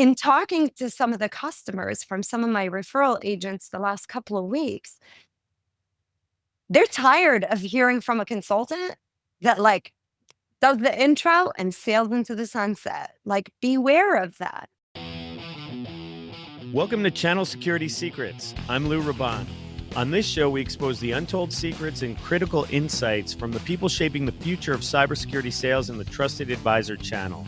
in talking to some of the customers from some of my referral agents the last couple of weeks, they're tired of hearing from a consultant that like does the intro and sails into the sunset. Like, beware of that. Welcome to Channel Security Secrets. I'm Lou Rabon. On this show, we expose the untold secrets and critical insights from the people shaping the future of cybersecurity sales in the Trusted Advisor channel.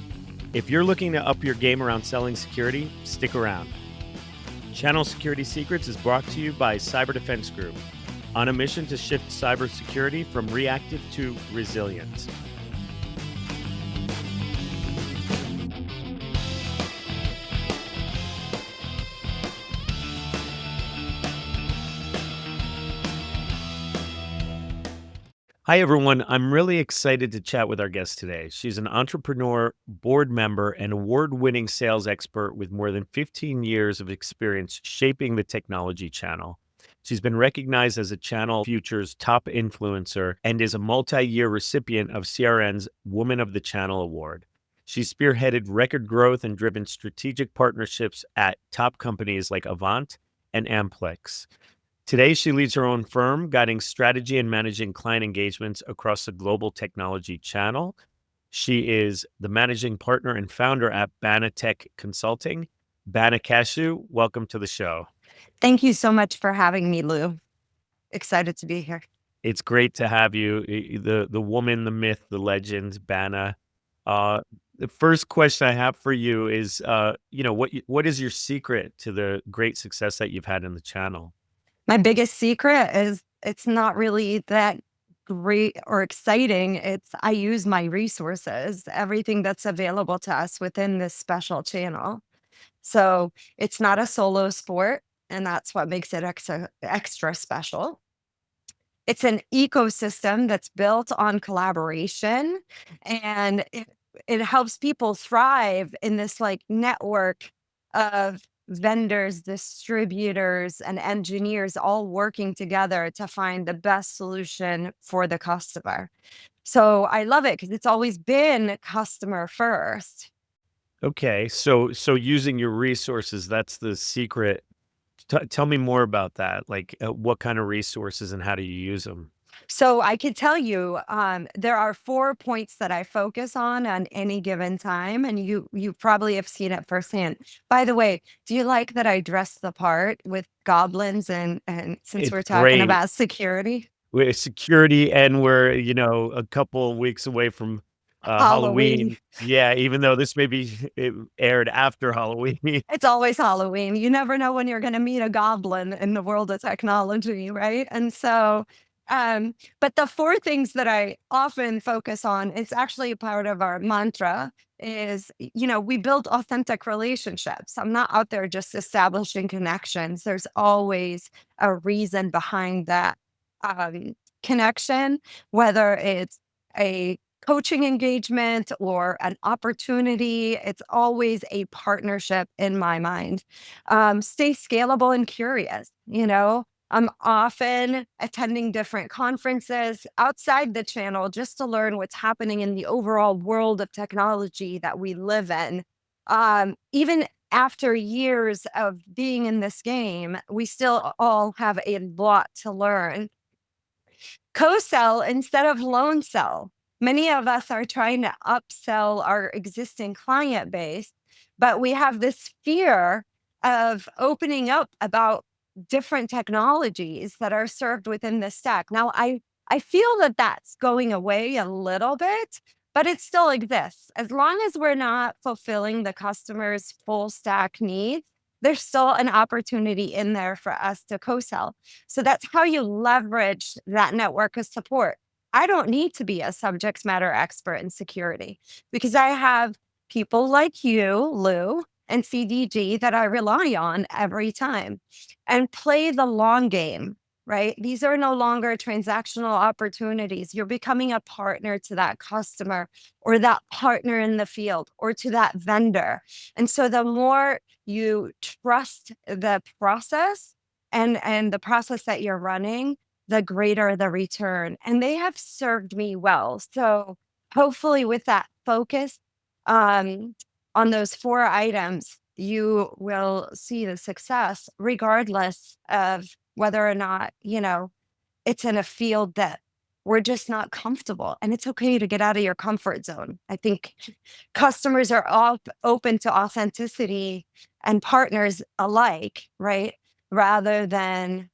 If you're looking to up your game around selling security, stick around. Channel Security Secrets is brought to you by Cyber Defense Group, on a mission to shift cybersecurity from reactive to resilient. Hi, everyone. I'm really excited to chat with our guest today. She's an entrepreneur, board member, and award-winning sales expert with more than 15 years of experience shaping the technology channel. She's been recognized as a Channel Future's top influencer and is a multi-year recipient of CRN's Woman of the Channel Award. She's spearheaded record growth and driven strategic partnerships at top companies like Avant and Amplex. Today, she leads her own firm, guiding strategy and managing client engagements across the global technology channel. She is the managing partner and founder at BanaTech Consulting. Bana Qashu, welcome to the show. Thank you so much for having me, Lou. Excited to be here. It's great to have you, the woman, the myth, the legend, Bana. The first question I have for you is, what is your secret to the great success that you've had in the channel? My biggest secret is it's not really that great or exciting. It's I use my resources, everything that's available to us within this special channel. So it's not a solo sport, and that's what makes it extra special. It's an ecosystem that's built on collaboration, and it helps people thrive in this like network of vendors, distributors, and engineers all working together to find the best solution for the customer. So I love it because it's always been customer first. Okay, so using your resources, that's the secret. Tell me more about that. Like, what kind of resources and how do you use them? So I could tell you, there are 4 points that I focus on any given time, and you probably have seen it firsthand. By the way, do you like that I dress the part with goblins and since It's we're talking great. about security? We're security, and we're a couple of weeks away from Halloween. Halloween. Yeah, even though this may be it aired after Halloween. It's always Halloween. You never know when you're gonna meet a goblin in the world of technology, right? And so, but the 4 things that I often focus on, it's actually a part of our mantra, is, we build authentic relationships. I'm not out there just establishing connections. There's always a reason behind that, connection, whether it's a coaching engagement or an opportunity. It's always a partnership in my mind. Stay scalable and curious. I'm often attending different conferences outside the channel just to learn what's happening in the overall world of technology that we live in. Even after years of being in this game, we still all have a lot to learn. Co-sell instead of loan sell. Many of us are trying to upsell our existing client base, but we have this fear of opening up about different technologies that are served within the stack. Now, I feel that that's going away a little bit, but it still exists. As long as we're not fulfilling the customer's full stack needs, there's still an opportunity in there for us to co-sell. So that's how you leverage that network of support. I don't need to be a subject matter expert in security because I have people like you, Lou, and CDG that I rely on every time and play the long game, right? These are no longer transactional opportunities. You're becoming a partner to that customer or that partner in the field or to that vendor. And so the more you trust the process and the process that you're running, the greater the return. And they have served me well. So hopefully with that focus on those 4 items, you will see the success regardless of whether or not, it's in a field that we're just not comfortable. And it's okay to get out of your comfort zone. I think customers are all open to authenticity and partners alike, right? Rather than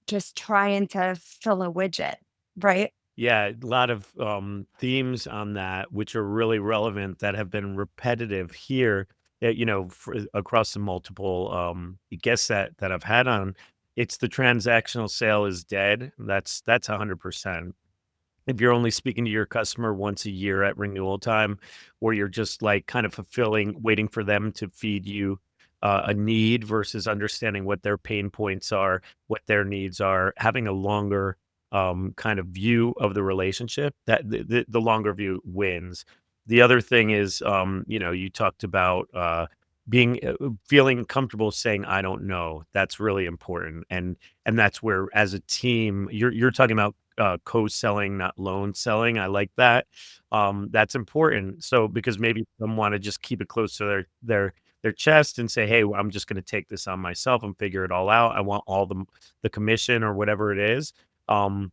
just trying to fill a widget, right? Yeah, a lot of themes on that, which are really relevant that have been repetitive here, across the multiple guests that I've had on. It's the transactional sale is dead. That's 100%. If you're only speaking to your customer once a year at renewal time, or you're just like kind of fulfilling, waiting for them to feed you a need versus understanding what their pain points are, what their needs are, having a longer kind of view of the relationship, that the longer view wins. The other thing is, you talked about being feeling comfortable saying I don't know. That's really important, and that's where as a team you're talking about co-selling, not loan selling. I like that. That's important. So because maybe some want to just keep it close to their chest and say, "Hey, well, I'm just going to take this on myself and figure it all out. I want all the commission or whatever it is." Um,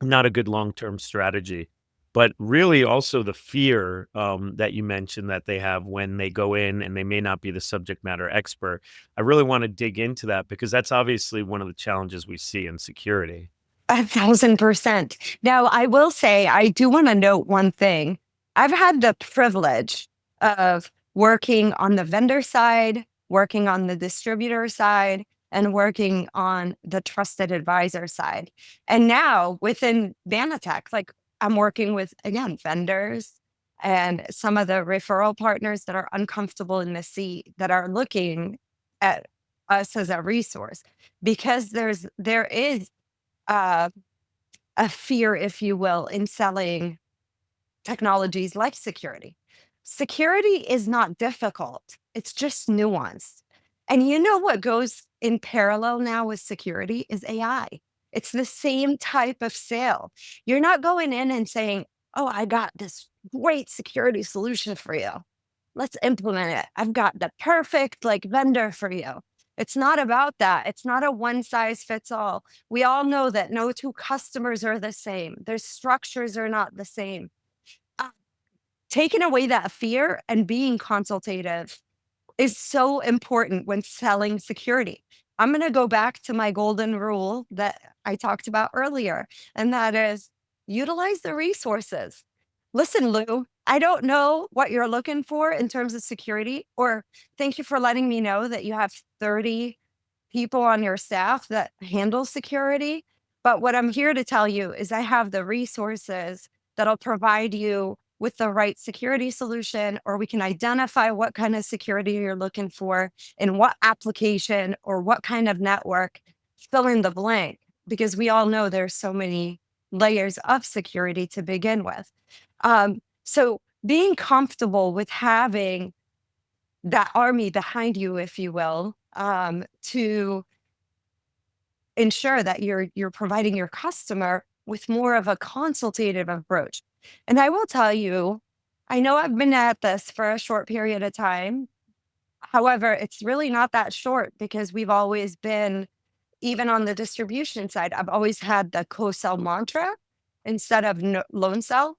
Not a good long-term strategy. But really also the fear that you mentioned that they have when they go in and they may not be the subject matter expert. I really want to dig into that because that's obviously one of the challenges we see in security. 1,000%. Now, I will say, I do want to note one thing. I've had the privilege of working on the vendor side, working on the distributor side, and working on the trusted advisor side. And now within BanaTech, like I'm working with, again, vendors and some of the referral partners that are uncomfortable in the seat that are looking at us as a resource because there is uh, a fear, if you will, in selling technologies like security. Security is not difficult, it's just nuanced. And you know what goes in parallel now with security is AI. It's the same type of sale. You're not going in and saying, "Oh, I got this great security solution for you. Let's implement it. I've got the perfect like vendor for you." It's not about that. It's not a one size fits all. We all know that no two customers are the same. Their structures are not the same. Uh, Taking away that fear and being consultative is so important when selling security. I'm going to go back to my golden rule that I talked about earlier, and that is utilize the resources. Listen, Lou, I don't know what you're looking for in terms of security, or thank you for letting me know that you have 30 people on your staff that handle security. But what I'm here to tell you is I have the resources that'll provide you with the right security solution, or we can identify what kind of security you're looking for in what application or what kind of network, fill in the blank, because we all know there's so many layers of security to begin with. So being comfortable with having that army behind you, if you will, to ensure that you're providing your customer with more of a consultative approach. And I will tell you, I know I've been at this for a short period of time. However, it's really not that short because we've always been, even on the distribution side, I've always had the co-sell mantra instead of loan sell.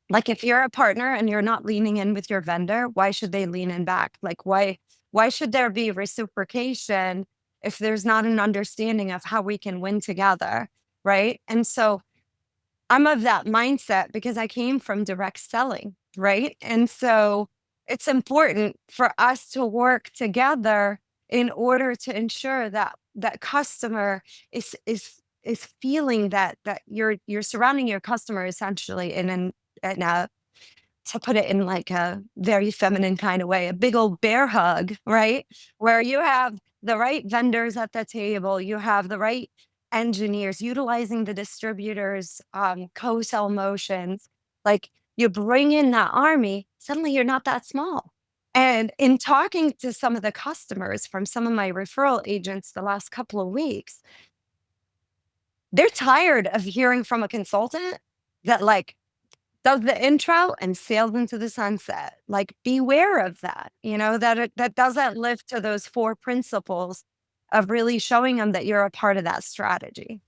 Like if you're a partner and you're not leaning in with your vendor, why should they lean in back? Like why should there be reciprocation if there's not an understanding of how we can win together, right? And so I'm of that mindset because I came from direct selling, right? And so it's important for us to work together in order to ensure that that customer is feeling that you're surrounding your customer essentially in a, to put it in like a very feminine kind of way, a big old bear hug, right? Where you have the right vendors at the table, you have the right engineers utilizing the distributors, co-sell motions. Like you bring in that army, suddenly you're not that small. And in talking to some of the customers from some of my referral agents the last couple of weeks, they're tired of hearing from a consultant that like does the intro and sails into the sunset. Like, beware of that, that doesn't live to those four principles of really showing them that you're a part of that strategy.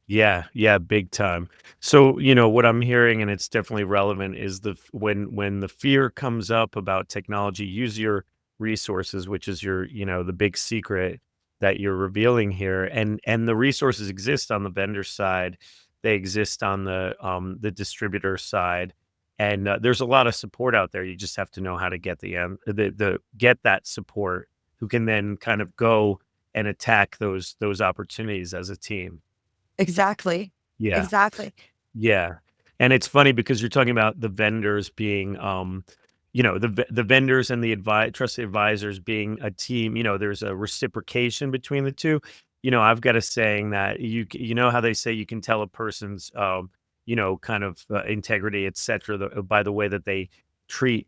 Yeah, yeah, big time. So, what I'm hearing, and it's definitely relevant, is when the fear comes up about technology, use your resources, which is the big secret that you're revealing here. And the resources exist on the vendor side, they exist on the distributor side. And there's a lot of support out there. You just have to know how to get the get that support who can then kind of go and attack those opportunities as a team. Exactly. Yeah, Exactly. yeah, and it's funny because you're talking about the vendors being, the vendors and the trusted advisors being a team. There's a reciprocation between the two. I've got a saying that you know how they say you can tell a person's, kind of integrity, etc., by the way that they treat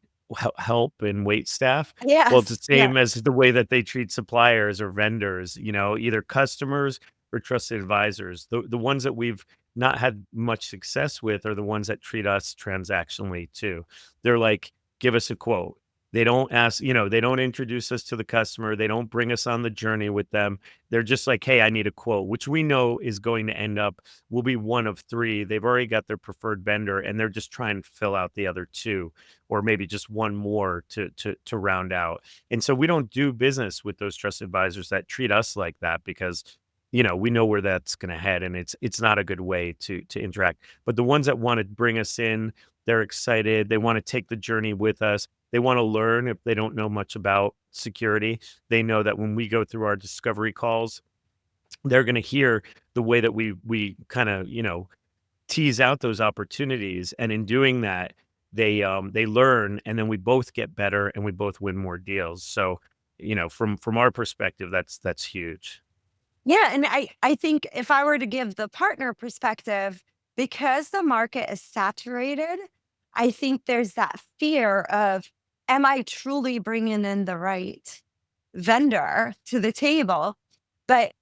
help and wait staff. Well, it's Yes. the Yeah. same as the way that they treat suppliers or vendors. Either customers or trusted advisors. The ones that we've not had much success with are the ones that treat us transactionally too. They're like, give us a quote. They don't ask, they don't introduce us to the customer. They don't bring us on the journey with them. They're just like, hey, I need a quote, which we know is going to end up, will be one of three. They've already got their preferred vendor and they're just trying to fill out the other two, or maybe just one more to round out. And so we don't do business with those trusted advisors that treat us like that because we know where that's going to head, and it's not a good way to interact. But the ones that want to bring us in, they're excited. They want to take the journey with us. They want to learn if they don't know much about security. They know that when we go through our discovery calls, they're going to hear the way that we kind of tease out those opportunities, and in doing that, they learn, and then we both get better, and we both win more deals. So, from our perspective, that's huge. Yeah, and I think if I were to give the partner perspective, because the market is saturated, I think there's that fear of, am I truly bringing in the right vendor to the table? But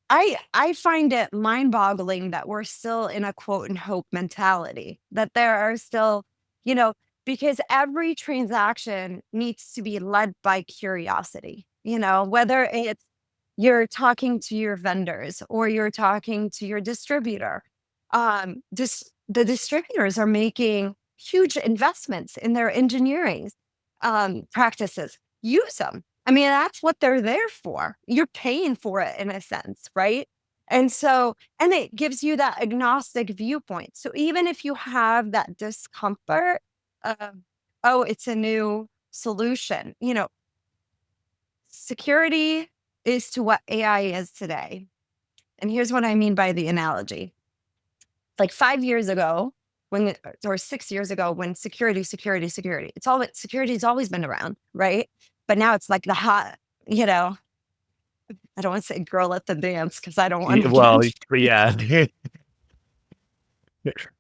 I find it mind-boggling that we're still in a quote and hope mentality, that there are still, you know, because every transaction needs to be led by curiosity, whether it's you're talking to your vendors or you're talking to your distributor. The distributors are making huge investments in their engineering practices. Use them. I mean, that's what they're there for. You're paying for it in a sense, right? And it gives you that agnostic viewpoint. So even if you have that discomfort of, oh, it's a new solution, security is to what AI is today. And here's what I mean by the analogy. Like 5 years ago, or 6 years ago, when security, security has always been around, right? But now it's like the hot, you know, I don't want to say girl at the dance because I don't want to get Well, in. yeah,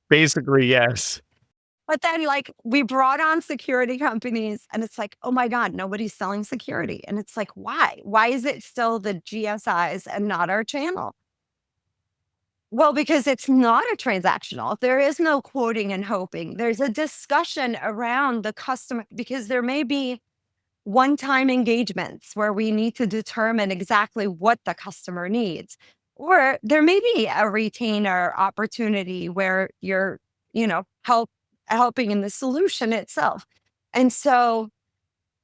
basically, yes. But then, like, we brought on security companies, and it's like, oh my God, nobody's selling security. And it's like, why? Why is it still the GSIs and not our channel? Well, because it's not a transactional. There is no quoting and hoping. There's a discussion around the customer because there may be one-time engagements where we need to determine exactly what the customer needs. Or there may be a retainer opportunity where you're, helping in the solution itself. And so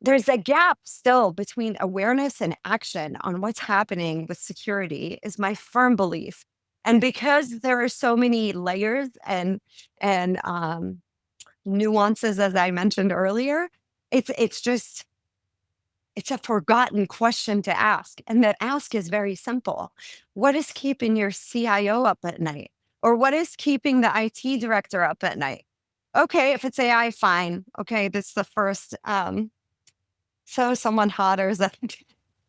there's a gap still between awareness and action on what's happening with security is my firm belief. And because there are so many layers and nuances, as I mentioned earlier, it's just it's a forgotten question to ask. And the ask is very simple. What is keeping your CIO up at night? Or what is keeping the IT director up at night? Okay, if it's AI, fine. Okay, this is the first so someone hotter than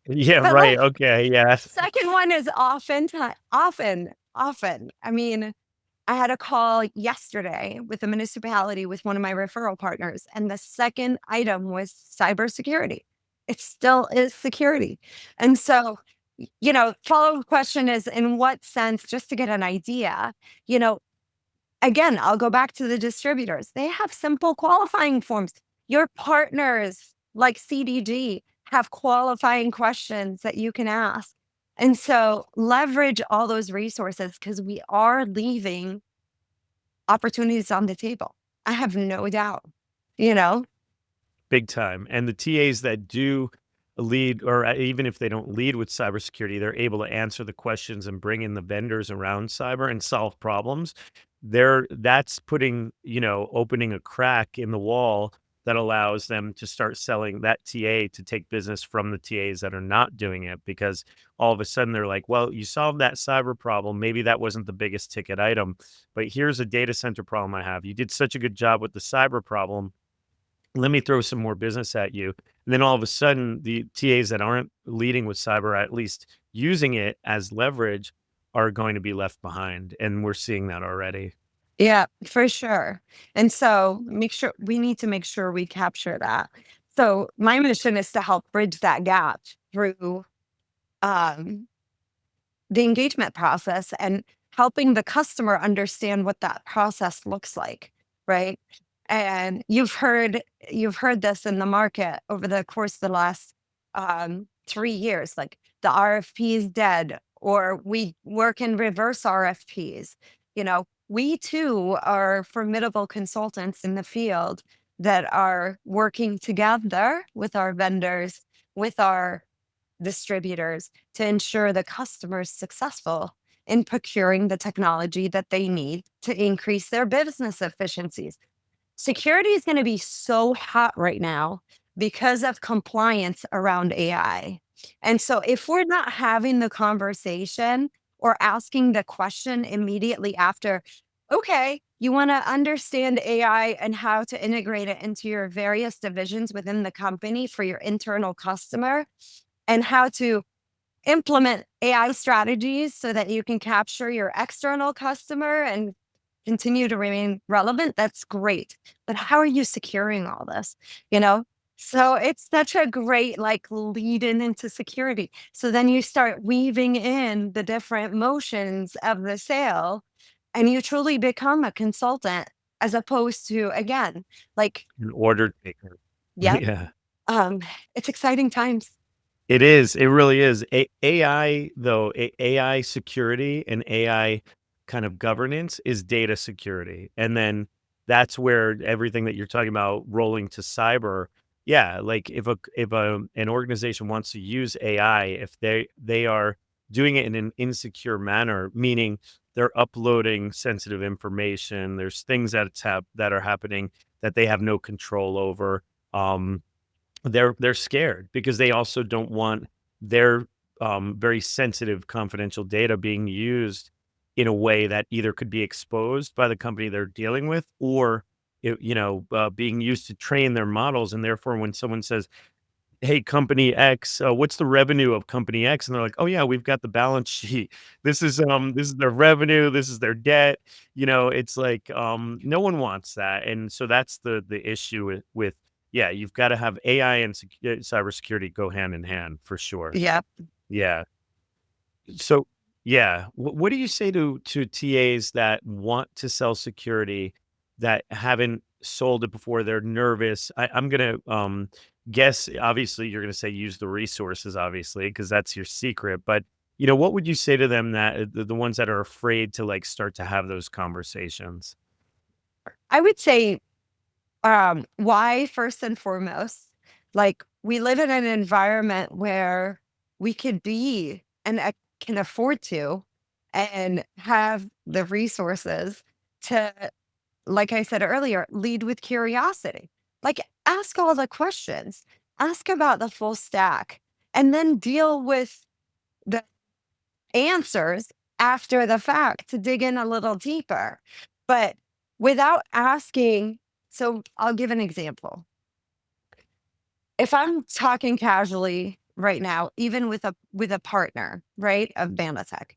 Yeah, but right, like okay, yeah. second one is often. I mean, I had a call yesterday with a municipality with one of my referral partners, and the second item was cybersecurity. It still is security. And so, follow-up question is in what sense, just to get an idea, you know, Again, I'll go back to the distributors. They have simple qualifying forms. Your partners, like CDG, have qualifying questions that you can ask. And so leverage all those resources because we are leaving opportunities on the table. I have no doubt, you know? Big time. And the TAs that do lead, or even if they don't lead with cybersecurity, they're able to answer the questions and bring in the vendors around cyber and solve problems. That's putting, opening a crack in the wall that allows them to start selling that TA to take business from the TAs that are not doing it, because all of a sudden they're like, well, you solved that cyber problem. Maybe that wasn't the biggest ticket item, but here's a data center problem I have. You did such a good job with the cyber problem, let me throw some more business at you. And then all of a sudden, the TAs that aren't leading with cyber, at least using it as leverage, are going to be left behind. And we're seeing that already. Yeah, for sure. And so we need to make sure we capture that. So my mission is to help bridge that gap through um, the engagement process and helping the customer understand what that process looks like, right? And you've heard this in the market over the course of the last 3 years, like the RFP is dead, or we work in reverse RFPs. We too are formidable consultants in the field that are working together with our vendors, with our distributors to ensure the customer is successful in procuring the technology that they need to increase their business efficiencies. Security is going to be so hot right now because of compliance around AI. And so, if we're not having the conversation or asking the question immediately after, okay, you want to understand AI and how to integrate it into your various divisions within the company for your internal customer, and how to implement AI strategies so that you can capture your external customer and continue to remain relevant, that's great. But how are you securing all this? You know? So it's such a great like lead in into security. So then you start weaving in the different motions of the sale and you truly become a consultant as opposed to again, like, An order taker. yep, Yeah. um, it's exciting times. It is. It really is. AI, though, AI security and AI kind of governance is data security. And then that's where everything that you're talking about rolling to cyber. Yeah, like if an organization wants to use AI, if they are doing it in an insecure manner, meaning they're uploading sensitive information, there's things that are happening that they have no control over. Um, they're scared because they also don't want their, very sensitive confidential data being used in a way that either could be exposed by the company they're dealing with, or being used to train their models. And therefore, when someone says, "Hey, company X, what's the revenue of company X?" And they're like, "Oh yeah, we've got the balance sheet. This is their revenue. This is their debt." It's like, no one wants that, and so that's the issue with yeah, you've got to have AI and cybersecurity go hand in hand for sure. Yep. Yeah. So, yeah, what do you say to TAs that want to sell security that haven't sold it before? They're nervous. I'm gonna guess. Obviously, you're gonna say use the resources, obviously, because that's your secret. But what would you say to them that the ones that are afraid to like start to have those conversations? I would say why first and foremost, like we live in an environment where we could be and can afford to and have the resources to, like I said earlier, lead with curiosity. Like ask all the questions, ask about the full stack, and then deal with the answers after the fact to dig in a little deeper. But without asking, so I'll give an example. If I'm talking casually right now, even with a partner, right, of BanaTech,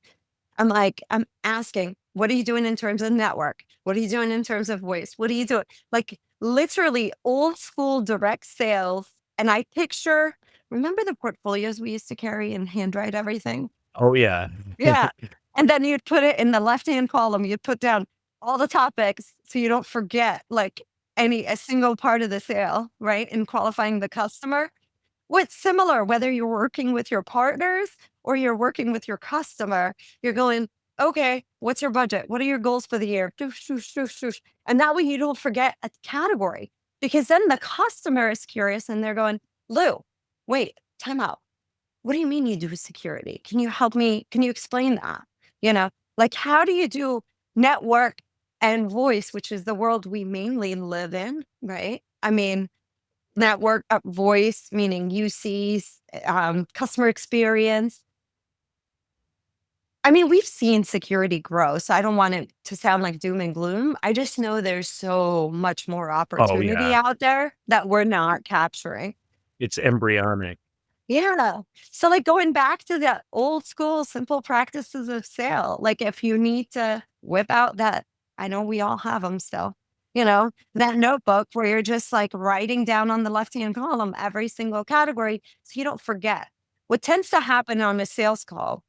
I'm asking, what are you doing in terms of network? What are you doing in terms of voice? What are you doing? Like literally old school direct sales. And I picture, remember the portfolios we used to carry and handwrite everything? Oh yeah. Yeah. And then you'd put it in the left-hand column, you'd put down all the topics so you don't forget like a single part of the sale, right? In qualifying the customer. What's similar, whether you're working with your partners or you're working with your customer, you're going, okay, what's your budget? What are your goals for the year? Doosh, doosh, doosh, doosh. And that way you don't forget a category because then the customer is curious and they're going, Lou, wait, time out. What do you mean you do security? Can you help me? Can you explain that? You know, like how do you do network and voice, which is the world we mainly live in, right? I mean, network voice, meaning UCs, customer experience. I mean, we've seen security grow, so I don't want it to sound like doom and gloom. I just know there's so much more Oh, opportunity yeah. out there that we're not capturing. It's embryonic. Yeah. So like going back to the old school simple practices of sale, like if you need to whip out that, I know we all have them still, that notebook where you're just like writing down on the left-hand column every single category so you don't forget. What tends to happen on a sales call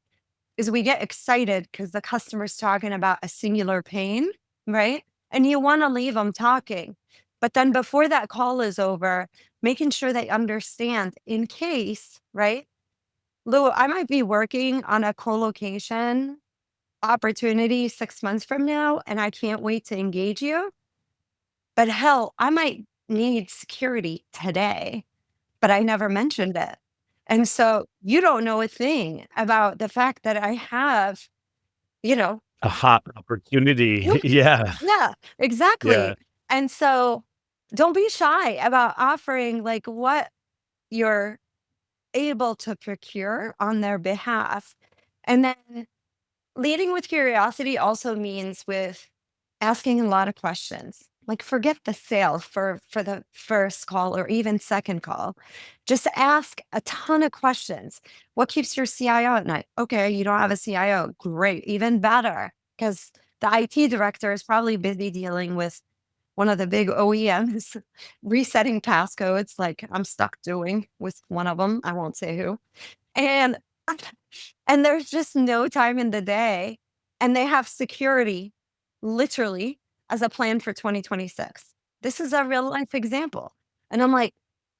is we get excited because the customer's talking about a singular pain, right? And you want to leave them talking. But then before that call is over, making sure they understand in case, right? Lou, I might be working on a co-location opportunity 6 months from now, and I can't wait to engage you. But hell, I might need security today, but I never mentioned it. And so you don't know a thing about the fact that I have, you know, A hot yeah, opportunity. Yeah. yeah, Yeah. exactly. And so don't be shy about offering like what you're able to procure on their behalf. And then leading with curiosity also means with asking a lot of questions. Like forget the sale for the first call or even second call. Just ask a ton of questions. What keeps your CIO at night? Okay, you don't have a CIO. Great, even better. Because the IT director is probably busy dealing with one of the big OEMs resetting passcodes like I'm stuck doing with one of them. I won't say who. And and there's just no time in the day, and they have security literally as a plan for 2026. This is a real life example. And I'm like,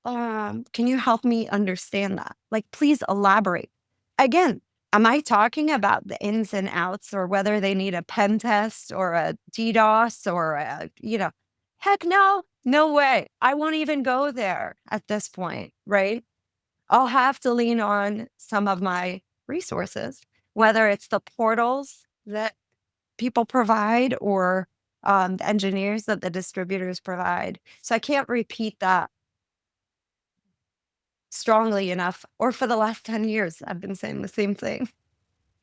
can you help me understand that? Like, please elaborate. Again, am I talking about the ins and outs or whether they need a pen test or a DDoS or heck no, no way. I won't even go there at this point, right? I'll have to lean on some of my resources, whether it's the portals that people provide or the engineers that the distributors provide. So I can't repeat that strongly enough. Or for the last 10 years, I've been saying the same thing.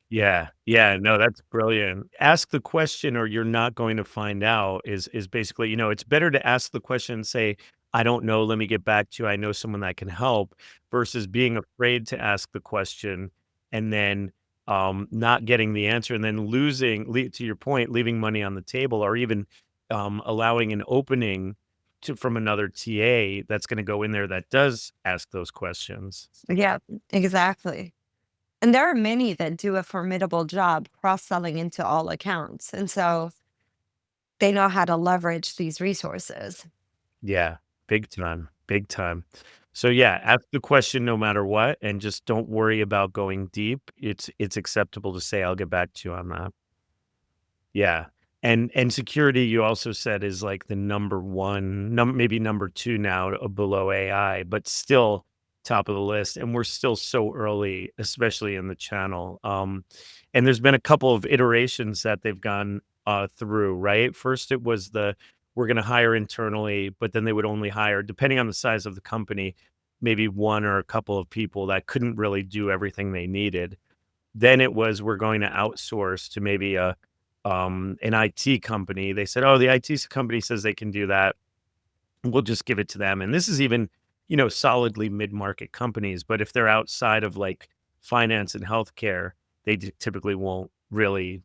Yeah. Yeah. No, that's brilliant. Ask the question or you're not going to find out is basically, it's better to ask the question and say, I don't know, let me get back to you. I know someone that can help versus being afraid to ask the question and then not getting the answer and then to your point, leaving money on the table or even allowing an opening from another TA that's going to go in there that does ask those questions. Yeah, exactly. And there are many that do a formidable job cross selling into all accounts. And so they know how to leverage these resources. Yeah, big time, big time. So yeah, ask the question no matter what, and just don't worry about going deep. It's acceptable to say, "I'll get back to you on that." Yeah, and security, you also said is like the number one, maybe number two now below AI, but still top of the list. And we're still so early, especially in the channel. And there's been a couple of iterations that they've gone through. Right, first it was the we're going to hire internally, but then they would only hire, depending on the size of the company, maybe one or a couple of people that couldn't really do everything they needed. Then it was we're going to outsource to maybe an IT company. They said, "Oh, the IT company says they can do that. We'll just give it to them." And this is even, solidly mid-market companies, but if they're outside of like finance and healthcare, they typically won't really,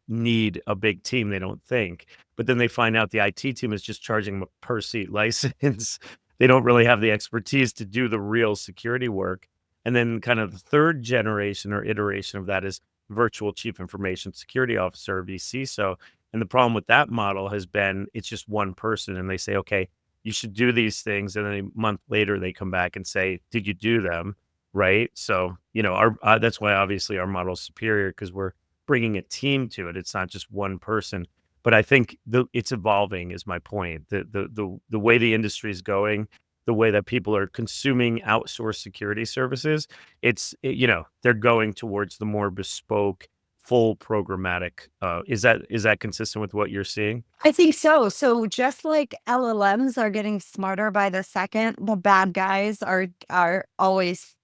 need a big team, they don't think. But then they find out the IT team is just charging them a per seat license. They don't really have the expertise to do the real security work. And then kind of the third generation or iteration of that is virtual chief information security officer, VC. So And the problem with that model has been it's just one person and they say, okay, you should do these things. And then a month later, they come back and say, did you do them? Right. So, that's why obviously our model is superior because we're bringing a team to it. It's not just one person. But I think it's evolving is my point. The way the industry is going, the way that people are consuming outsourced security services, they're going towards the more bespoke, full programmatic. Is that consistent with what you're seeing? I think so. So just like LLMs are getting smarter by the second, the bad guys are always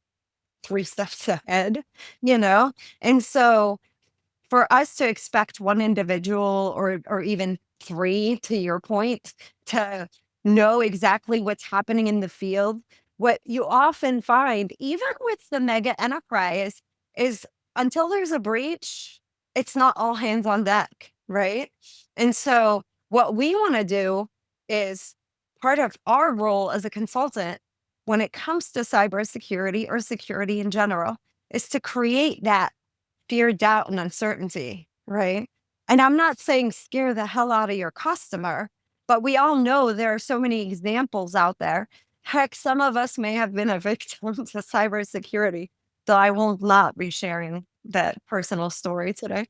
3 steps ahead, you know? And so for us to expect one individual or even 3, to your point, to know exactly what's happening in the field, what you often find, even with the mega enterprise, is until there's a breach, it's not all hands on deck, right? And so what we wanna do is part of our role as a consultant when it comes to cybersecurity or security in general, is to create that fear, doubt, and uncertainty, right? And I'm not saying scare the hell out of your customer, but we all know there are so many examples out there. Heck, some of us may have been a victim to cybersecurity, though I will not be sharing that personal story today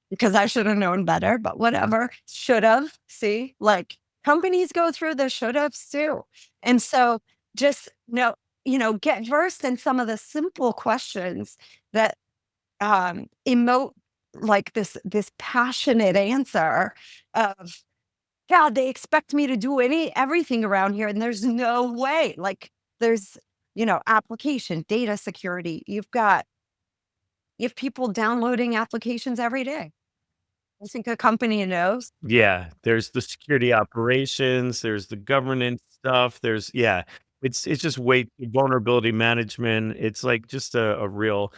because I should have known better, but whatever. Should have. See, like companies go through the should haves too. And so just get versed in some of the simple questions that emote like this passionate answer of, "God, they expect me to do everything around here, and there's no way." Like, there's, application, data security. You have people downloading applications every day. I think a company knows. Yeah, there's the security operations, there's the governance stuff, it's just vulnerability management, it's like just a real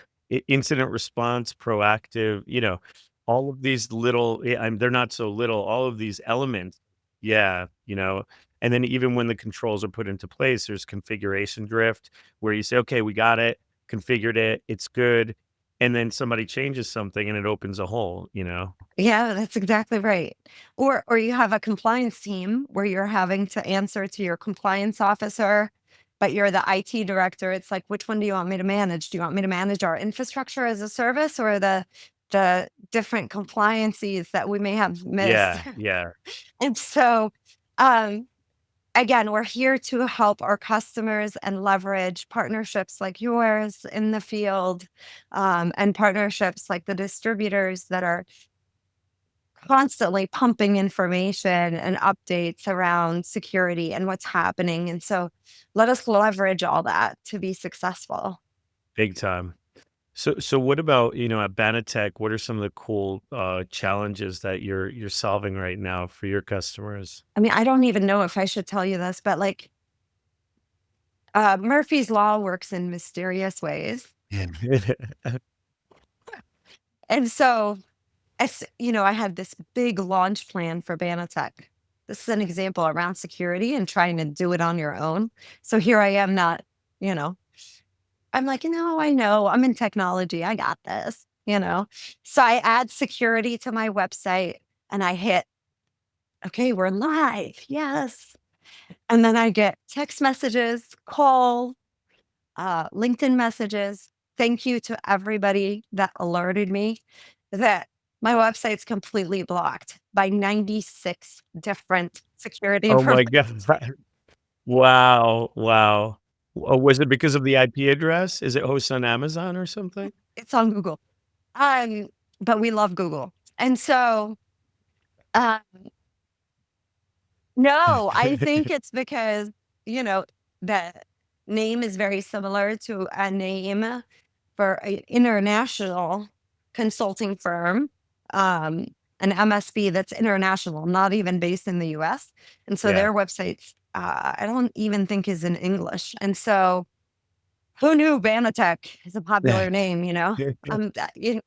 incident response, proactive, all of these little, they're not so little, all of these elements. Yeah, and then even when the controls are put into place, there's configuration drift where you say, okay, we got it, configured it, it's good. And then somebody changes something and it opens a hole. Yeah, that's exactly right. Or you have a compliance team where you're having to answer to your compliance officer, but you're the IT director. It's like, which one do you want me to manage? Do you want me to manage our infrastructure as a service or the different compliances that we may have missed? Yeah, yeah. And so um again, we're here to help our customers and leverage partnerships like yours in the field, and partnerships like the distributors that are constantly pumping information and updates around security and what's happening. And so let us leverage all that to be successful. Big time. So what about, at BanaTech, what are some of the cool, challenges that you're solving right now for your customers? I mean, I don't even know if I should tell you this, but like Murphy's Law works in mysterious ways. Yeah. And so, I had this big launch plan for BanaTech. This is an example around security and trying to do it on your own. So here I am, not, you know, I'm like, no, I know I'm in technology. I got this. So I add security to my website and I hit, okay, we're live. Yes. And then I get text messages, call, LinkedIn messages. Thank you to everybody that alerted me that my website's completely blocked by 96 different security Oh my providers. god. Wow, wow. Was it because of the IP address? Is it hosted on Amazon or something? It's on Google. Um, but we love Google. And so, uh, no, I think it's because, you know, the name is very similar to a name for an international consulting firm, um, an MSP that's international, not even based in the US. And so Yeah. their website, I don't even think is in English. And so who knew BanaTech is a popular name, you know? That,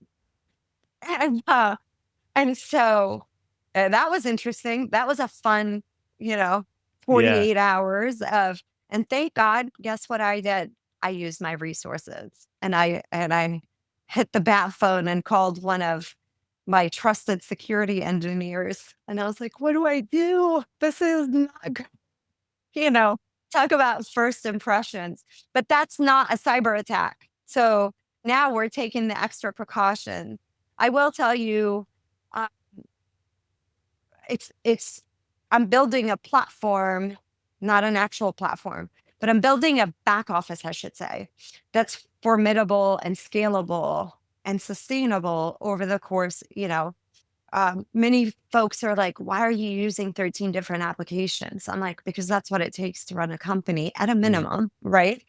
and, uh, and so that was interesting. That was a fun, you know, Yeah. 48 hours of, and thank God, guess what I did? I used my resources and I hit the bat phone and called one of my trusted security engineers. And I was like, what do I do? This is not, you know, talk about first impressions, but that's not a cyber attack. So now we're taking the extra precaution. I will tell you, uh, it's I'm building a platform, not an actual platform, but I'm building a back office, I should say, that's formidable and scalable and sustainable over the course. Many folks are like, why are you using 13 different applications? I'm like, because that's what it takes to run a company at a Mhm. minimum, right?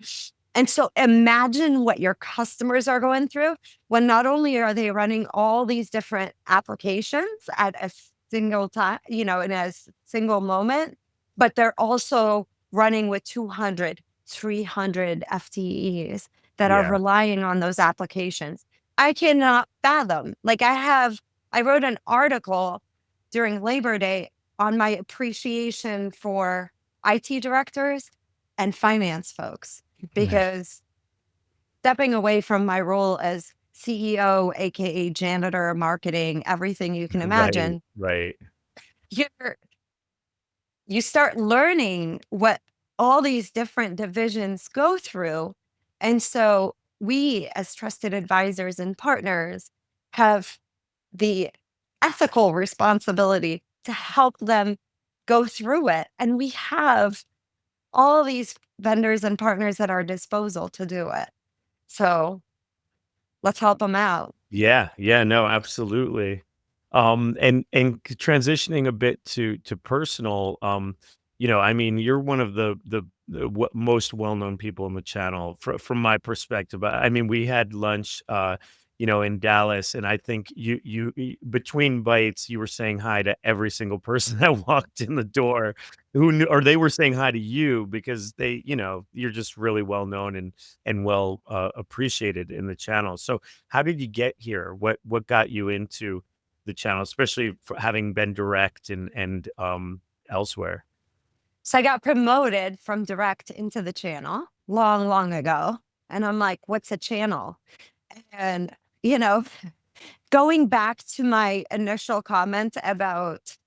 And so imagine what your customers are going through when not only are they running all these different applications at a single time, in a single moment, but they're also running with 200, 300 FTEs that are Yeah. relying on those applications. I cannot fathom. I wrote an article during Labor Day on my appreciation for IT directors and finance folks Right. because stepping away from my role as CEO, aka janitor, marketing, everything you can Right. imagine, Right. you're you start learning what all these different divisions go through. And so we as trusted advisors and partners have the ethical responsibility to help them go through it. And we have all these vendors and partners at our disposal to do it. So let's help them out. Yeah, yeah, no, absolutely. And transitioning a bit to personal, I mean, you're one of the most well-known people in the channel from my perspective. I mean, we had lunch, in Dallas, and I think between bites, you were saying hi to every single person that walked in the door, who knew, or they were saying hi to you because you're just really well known and well appreciated in the channel. So how did you get here? What got you into the channel, especially for having been direct and elsewhere? So I got promoted from direct into the channel long, long ago. And I'm like, what's a channel? And, you know, going back to my initial comment about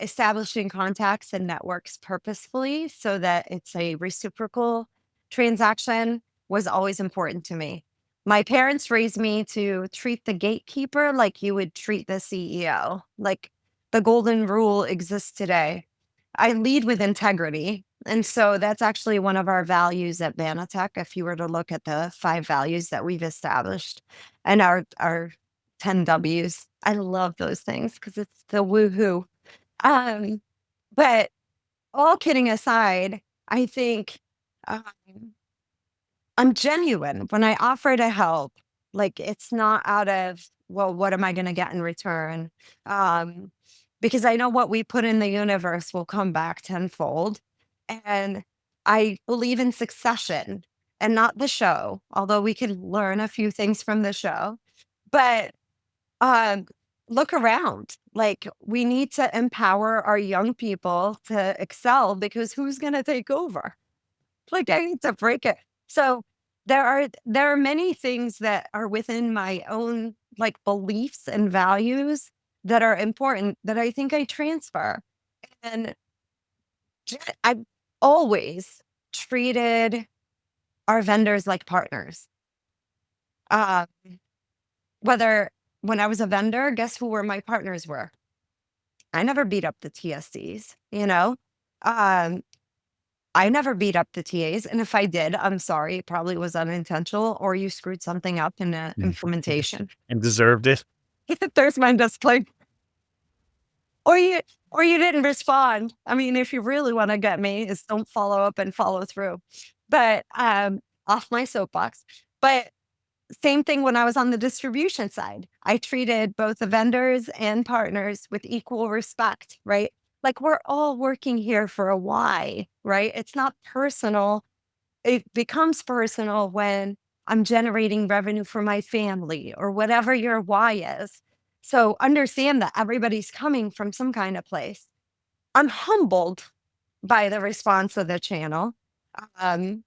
establishing contacts and networks purposefully so that it's a reciprocal transaction was always important to me. My parents raised me to treat the gatekeeper like you would treat the CEO, like the golden rule exists today. I lead with integrity. And so that's actually one of our values at BanaTech. If you were to look at the 5 values that we've established and our 10 W's. I love those things because it's the woohoo. Um, but all kidding aside, I think um, I'm genuine when I offer to help. Like it's not out of, well, what am I going to get in return? Um, because I know what we put in the universe will come back tenfold. And I believe in succession and not the show, although we could learn a few things from the show. But um, look around. Like we need to empower our young people to excel because who's going to take over? Like I need to break it. So there are many things that are within my own like beliefs and values that are important that I think I transfer. And I've always treated our vendors like partners. Uh, whether when I was a vendor, guess who were my partners were? I never beat up the TSDs, you know? Um, I never beat up the TAs. And if I did, I'm sorry, it probably was unintentional or you screwed something up in the implementation. And deserved it. There's my display. Or you or you didn't respond. I mean, if you really want to get me, is don't follow up and follow through. But off my soapbox. But same thing when I was on the distribution side. I treated both the vendors and partners with equal respect, right? Like we're all working here for a why, right? It's not personal. It becomes personal when I'm generating revenue for my family or whatever your why is. So understand that everybody's coming from some kind of place. I'm humbled by the response of the channel. Um,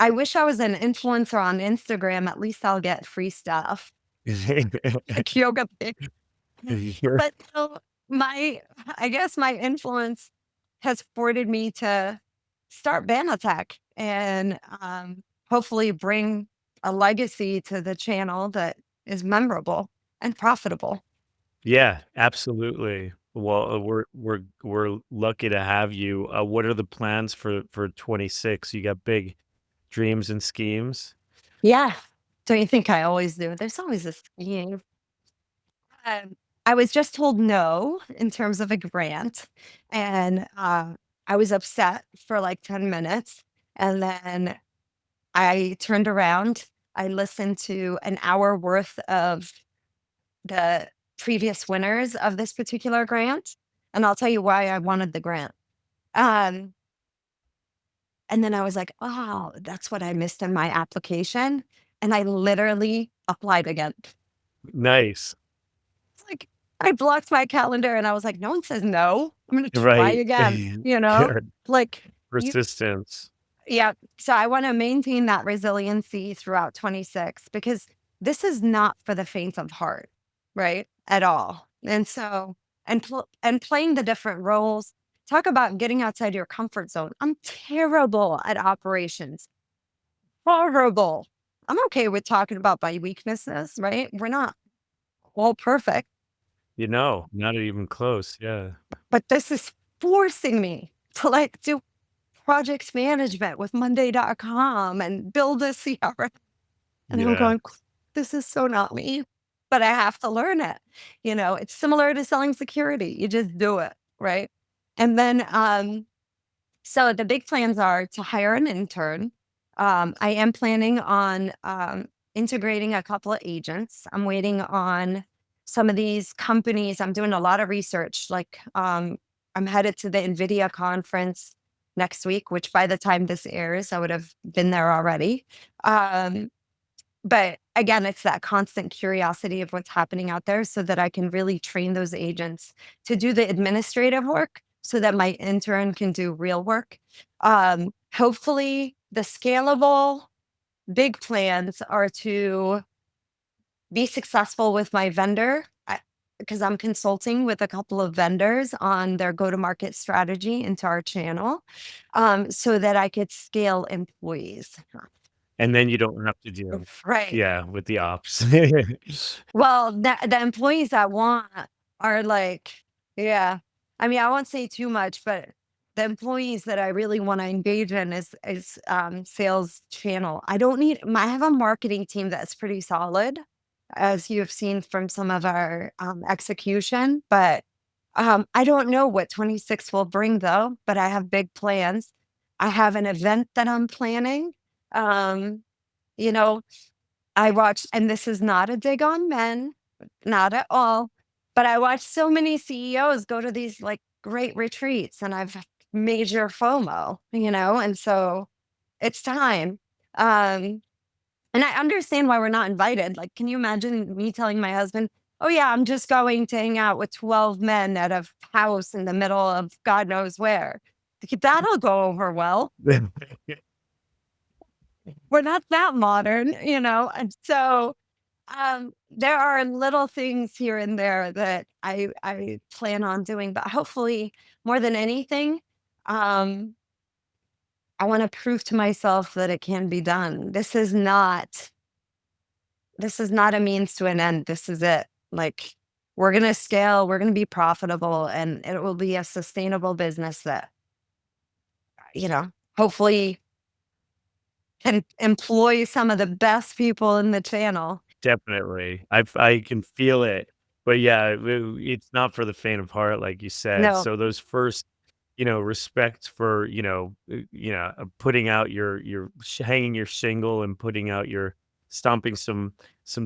I wish I was an influencer on Instagram. At least I'll get free stuff like yoga pics. You're But so my I guess my influence has afforded me to start BanaTech and hopefully bring a legacy to the channel that is memorable and profitable. Yeah, absolutely. Well, we're lucky to have you. What are the plans for 26? You got big dreams and schemes? Yeah. Don't you think I always do? There's always this. I was just told no in terms of a grant, and I was upset for like 10 minutes. And then I turned around. I listened to an hour worth of the previous winners of this particular grant. And I'll tell you why I wanted the grant. Um, and then I was like, oh, that's what I missed in my application. And I literally applied again. Nice. It's like I blocked my calendar and I was like, no one says no. I'm going to try Right. again, Good. like you, Persistence. yeah. So I want to maintain that resiliency throughout 26 because this is not for the faint of heart, right? At all. And so, and playing the different roles, talk about getting outside your comfort zone. I'm terrible at operations, horrible. I'm okay with talking about my weaknesses, right? We're not all perfect. Not even close. Yeah. But this is forcing me to like do project management with Monday.com and build a CRM. And I'm Yeah. going, this is so not me, but I have to learn it. It's similar to selling security. You just do it. Right. And then, so the big plans are to hire an intern. I am planning on integrating a couple of agents. I'm waiting on some of these companies. I'm doing a lot of research. Like I'm headed to the NVIDIA conference next week, which by the time this airs, I would have been there already. Um, but again, it's that constant curiosity of what's happening out there so that I can really train those agents to do the administrative work so that my intern can do real work. Hopefully, the scalable big plans are to be successful with my vendor because I'm consulting with a couple of vendors on their go to market strategy into our channel so that I could scale employees. And then you don't have to deal, Right. yeah, with the ops. Well, the employees I want are like, yeah. I mean, I won't say too much, but the employees that I really want to engage in is sales channel. I don't need. I have a marketing team that's pretty solid, as you have seen from some of our execution. But I don't know what 26 will bring though. But I have big plans. I have an event that I'm planning. Um, you know, I watched, and this is not a dig on men, not at all, but I watch so many CEOs go to these like great retreats and I've major FOMO, and so it's time. Um, and I understand why we're not invited. Like, can you imagine me telling my husband, oh, yeah, I'm just going to hang out with 12 men at a house in the middle of God knows where? That'll go over well. We're not that modern, And so there are little things here and there that I plan on doing, but hopefully more than anything, um, I want to prove to myself that it can be done. This is not a means to an end. This is it. Like we're gonna scale, we're gonna be profitable, and it will be a sustainable business that, hopefully can employ some of the best people in the channel. Definitely. I can feel it. But yeah, it's not for the faint of heart, like you said. No. So those first, respect for, putting out hanging your shingle and putting out your stomping some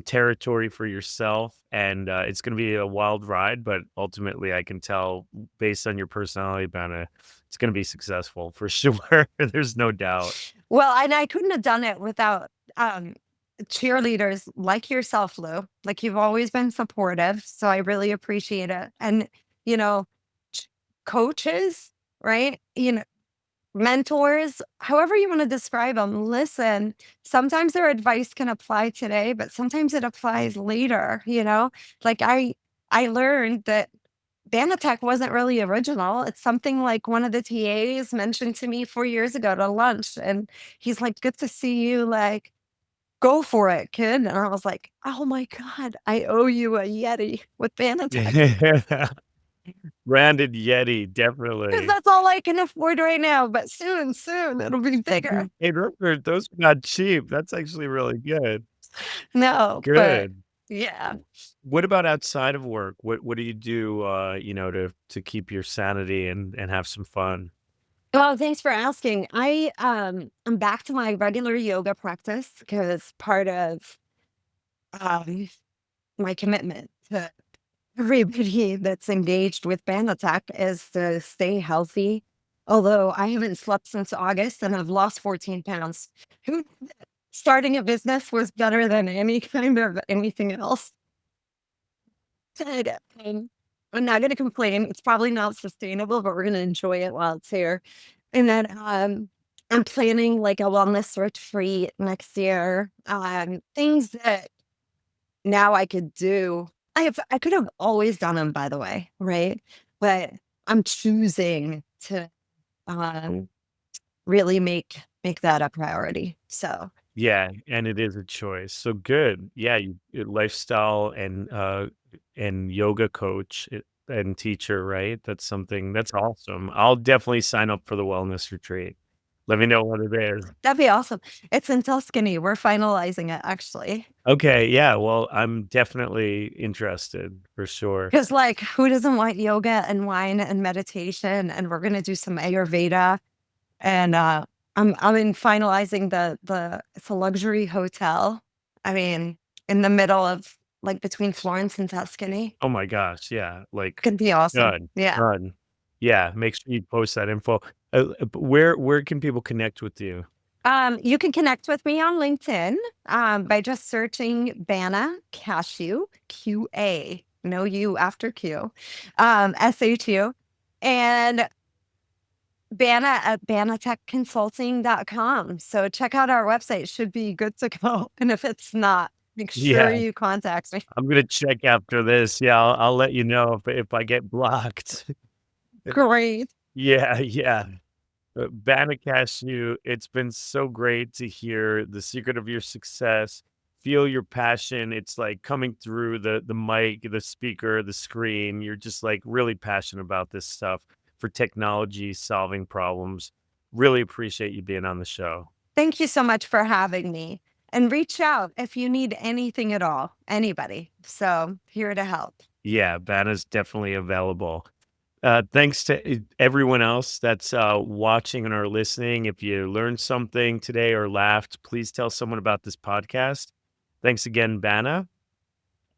territory for yourself. And it's going to be a wild ride, but ultimately I can tell based on your personality, Bana, it's going to be successful for sure. There's no doubt. Well, and I couldn't have done it without um, cheerleaders like yourself, Lou. Like you've always been supportive, so I really appreciate it. And you know, ch- coaches, right? Mentors, however you want to describe them. Listen, sometimes their advice can apply today, but sometimes it applies later. Like I learned that BanaTech wasn't really original. It's something like one of the TAs mentioned to me 4 years ago to lunch. And he's like, good to see you. Like, go for it, kid. And I was like, oh my God, I owe you a Yeti with BanaTech. Branded Yeti, Because definitely. that's all I can afford right now. But soon, soon, it'll be bigger. Hey, remember, those are not cheap. That's actually really good. No, but Good. yeah. What about outside of work? What do you do, to keep your sanity and have some fun? Well, thanks for asking. I'm back to my regular yoga practice because part of um, my commitment to everybody that's engaged with BanaTech is to stay healthy. Although I haven't slept since August and I've lost 14 pounds. Who Starting a business was better than any kind of anything else. Good. I'm not going to complain. It's probably not sustainable, but we're going to enjoy it while it's here. And then I'm planning like a wellness retreat next year. Things that now I could do. I could have always done them, by the way, right? But I'm choosing to um, really make that a priority. So Yeah, and it is a choice. So good. Yeah, lifestyle and yoga coach and teacher, right? That's something that's awesome. I'll definitely sign up for the wellness retreat. Let me know what it is. that'd be awesome. It's in Tuscany. We're finalizing it actually. Okay, yeah, well, I'm definitely interested for sure. Because, like, who doesn't want yoga and wine and meditation? And we're gonna do some Ayurveda. And I'm in finalizing the it's a luxury hotel. I mean, in the middle of like between Florence and Tuscany. Oh my gosh, yeah, like, Could be awesome. done, Yeah. done. Yeah, make sure you post that info. But where can people connect with you? You can connect with me on LinkedIn by just searching Bana Qashu, QA, no U after Q, SHU, and Bana at banatechconsulting.com. So check out our website. Should be good to go. And if it's not, make sure Yeah, you contact me. I'm gonna check after this. Yeah, I'll let you know if I get blocked. Great. Yeah, yeah. Bana Qashu, it's been so great to hear the secret of your success, feel your passion. It's like coming through the mic, the speaker, the screen. You're just like really passionate about this stuff for technology, solving problems. Really appreciate you being on the show. Thank you so much for having me. And reach out if you need anything at all, anybody. So here to help. Yeah, Bana's definitely available. Thanks to everyone else that's watching and or listening. If you learned something today or laughed, please tell someone about this podcast. Thanks again, Bana.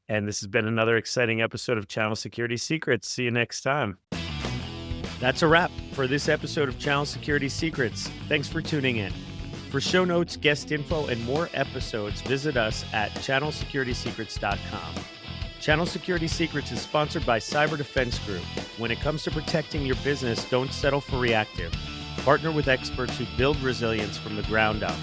And this has been another exciting episode of Channel Security Secrets. See you next time. That's a wrap for this episode of Channel Security Secrets. Thanks for tuning in. For show notes, guest info, and more episodes, visit us at channelsecuritysecrets.com. Channel Security Secrets is sponsored by Cyber Defense Group. When it comes to protecting your business, don't settle for reactive. Partner with experts who build resilience from the ground up.